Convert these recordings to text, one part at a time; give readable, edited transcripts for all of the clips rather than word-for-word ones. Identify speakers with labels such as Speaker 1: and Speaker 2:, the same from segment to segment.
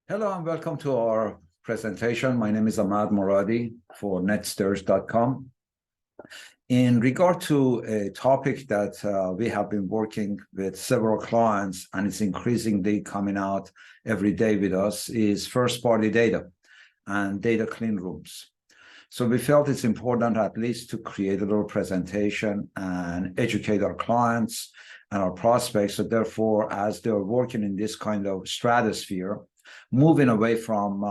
Speaker 1: Hello and welcome to our presentation. My name is Ahmad Moradi for NETSTAIRS.com. In regard to a topic that we have been working with several clients and it's increasingly coming out every day with us is first-party data and data clean rooms. So we felt it's important at least to create a little presentation and educate our clients and our prospects. So therefore, as they're working in this kind of stratosphere, moving away from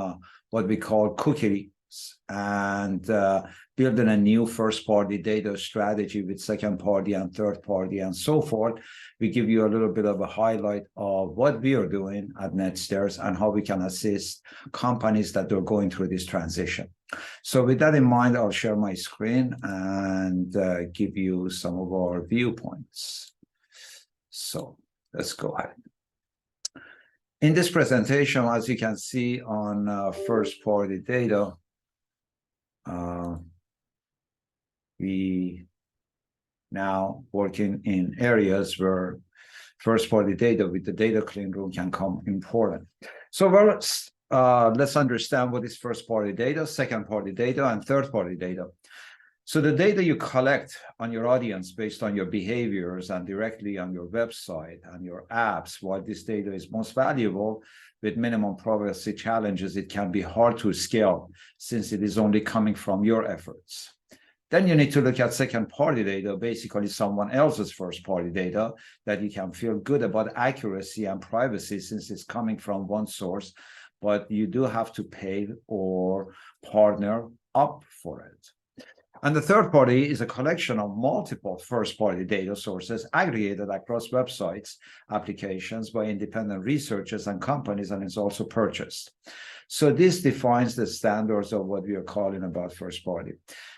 Speaker 1: what we call cookies and building a new first-party data strategy with second-party and third-party and so forth, we give you a little bit of a highlight of what we are doing at NETSTAIRS and how we can assist companies that are going through this transition. So with that in mind, I'll share my screen and give you some of our viewpoints. So let's go ahead. In this presentation, as you can see on first-party data, we now working in areas where first-party data with the data clean room can come important. So let's understand what is first-party data, second-party data, and third-party data. So the data you collect on your audience based on your behaviors and directly on your website and your apps, while this data is most valuable, with minimum privacy challenges, it can be hard to scale since it is only coming from your efforts. Then you need to look at second-party data, basically someone else's first-party data that you can feel good about accuracy and privacy since it's coming from one source, but you do have to pay or partner up for it. And the third party is a collection of multiple first-party data sources aggregated across websites, applications by independent researchers and companies, and it's also purchased. So this defines the standards of what we are calling about first party.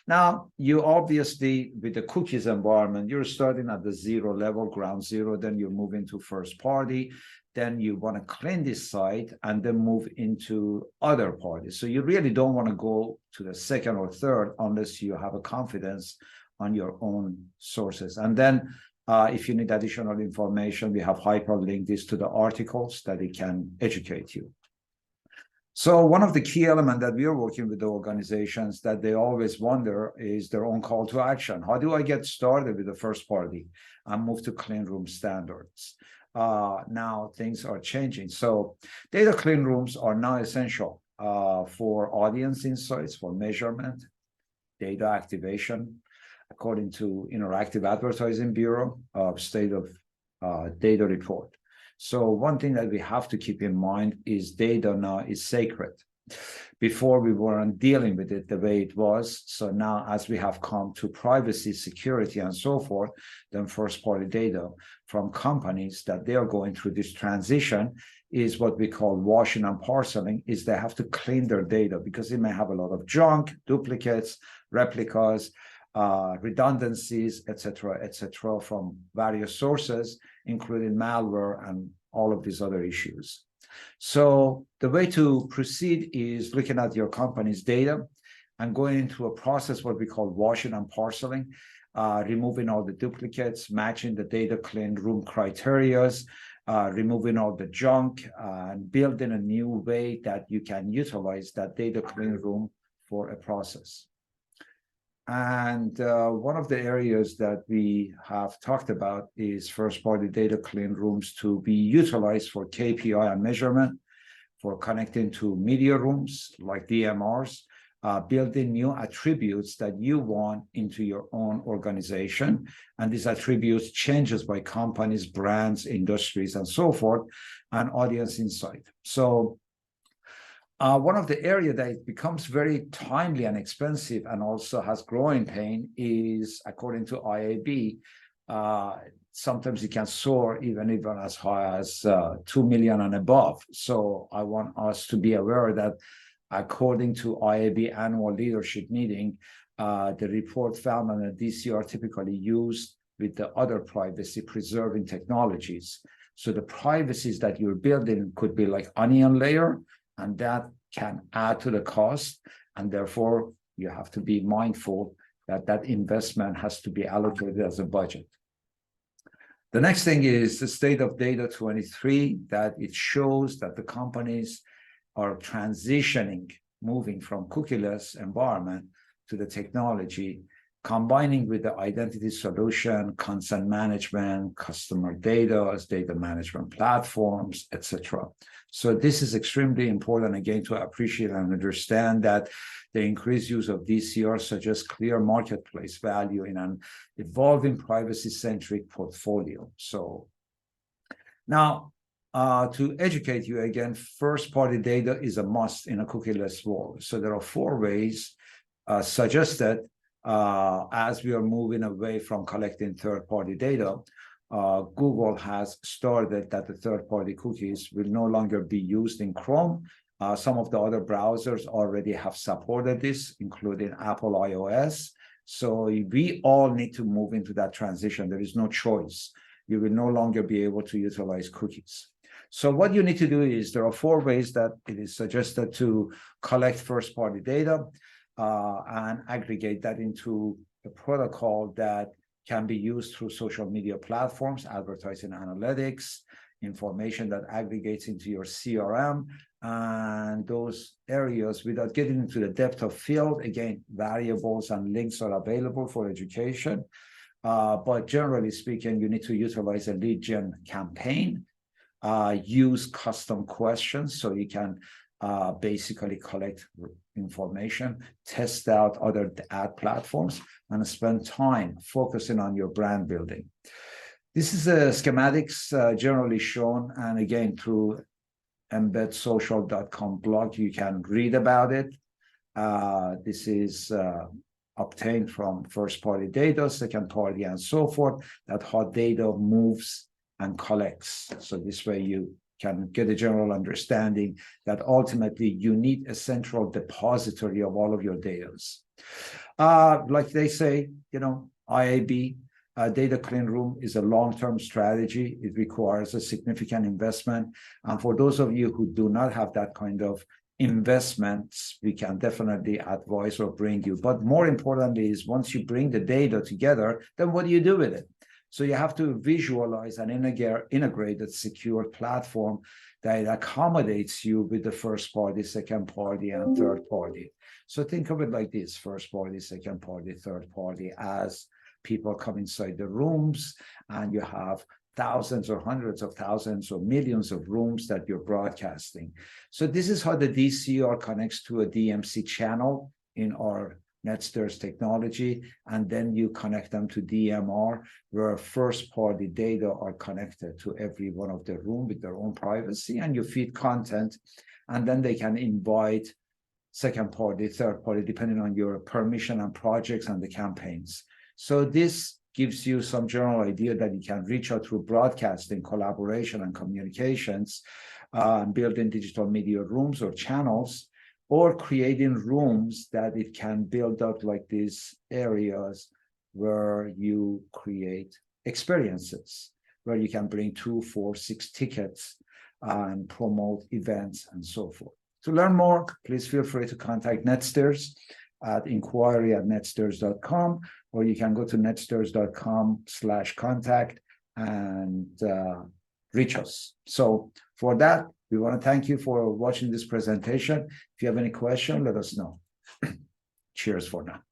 Speaker 1: Now, you obviously, with the cookies environment, you're starting at the zero level, ground zero, then you're moving to first party. Then you want to clean this site and then move into other parties. So you really don't want to go to the second or third unless you have a confidence on your own sources. And then if you need additional information, we have hyperlinked this to the articles that it can educate you. So one of the key elements that we are working with the organizations that they always wonder is their own call to action. How do I get started with the first party and move to clean room standards? Now things are changing. So data clean rooms are now essential for audience insights, for measurement, data activation, according to Interactive Advertising Bureau State of Data Report. So one thing that we have to keep in mind is data now is sacred. Before we weren't dealing with it the way it was. So now as we have come to privacy, security, and so forth, then first-party data from companies that they are going through this transition is what we call washing and parceling, is they have to clean their data because it may have a lot of junk, duplicates, replicas, redundancies, etc., from various sources, including malware and all of these other issues. So the way to proceed is looking at your company's data and going into a process what we call washing and parceling, removing all the duplicates, matching the data clean room criterias, removing all the junk, and building a new way that you can utilize that data clean room for a process. And one of the areas that we have talked about is first-party data clean rooms to be utilized for KPI and measurement, for connecting to media rooms like DMRs, building new attributes that you want into your own organization. And these attributes changes by companies, brands, industries, and so forth, and audience insight. So one of the areas that becomes very timely and expensive and also has growing pain is, according to IAB, sometimes it can soar even as high as 2 million and above. So I want us to be aware that according to IAB annual leadership meeting, the report found that DC are typically used with the other privacy preserving technologies. So the privacies that you're building could be like onion layer, and that can add to the cost, and therefore you have to be mindful that that investment has to be allocated as a budget. The next thing is the State of Data 23, that it shows that the companies are transitioning, moving from cookieless environment to the technology, combining with the identity solution, consent management, customer data, data management platforms, etc. So this is extremely important, again, to appreciate and understand that the increased use of DCR suggests clear marketplace value in an evolving privacy-centric portfolio. So now, to educate you again, first-party data is a must in a cookieless world. So there are 4 ways suggested as we are moving away from collecting third-party data. Google has started that the third-party cookies will no longer be used in Chrome. Some of the other browsers already have supported this, including Apple iOS. So we all need to move into that transition. There is no choice. You will no longer be able to utilize cookies. So what you need to do is there are 4 ways that it is suggested to collect first-party data and aggregate that into a protocol that can be used through social media platforms, advertising analytics, information that aggregates into your CRM, and those areas without getting into the depth of field. Again, variables and links are available for education. But generally speaking, you need to utilize a lead gen campaign, use custom questions so you can basically collect information, test out other ad platforms, and spend time focusing on your brand building. This is a schematics generally shown, and again, through embedsocial.com blog, you can read about it. This is obtained from first-party data, second-party, and so forth, that how data moves and collects. So this way you can get a general understanding that ultimately you need a central depository of all of your data. Like they say, you know, IAB, data clean room is a long-term strategy. It requires a significant investment. And for those of you who do not have that kind of investments, we can definitely advise or bring you. But more importantly is once you bring the data together, then what do you do with it? So you have to visualize an integrated, secure platform that accommodates you with the first party, second party, and third party. So think of it like this: first party, second party, third party, as people come inside the rooms, and you have thousands or hundreds of thousands or millions of rooms that you're broadcasting. So this is how the DCR connects to a DMC channel in our NETSTAIRS technology, and then you connect them to DMR, where first-party data are connected to every one of the room with their own privacy, and you feed content, and then they can invite second-party, third-party, depending on your permission and projects and the campaigns. So this gives you some general idea that you can reach out through broadcasting, collaboration, and communications, building digital media rooms or channels, or creating rooms that it can build up like these areas where you create experiences, where you can bring 2, 4, 6 tickets and promote events and so forth. To learn more, please feel free to contact NETSTAIRS at inquiry@netstairs.com, or you can go to netstairs.com/contact and reach us. So for that, we want to thank you for watching this presentation. If you have any question, let us know. Cheers for now.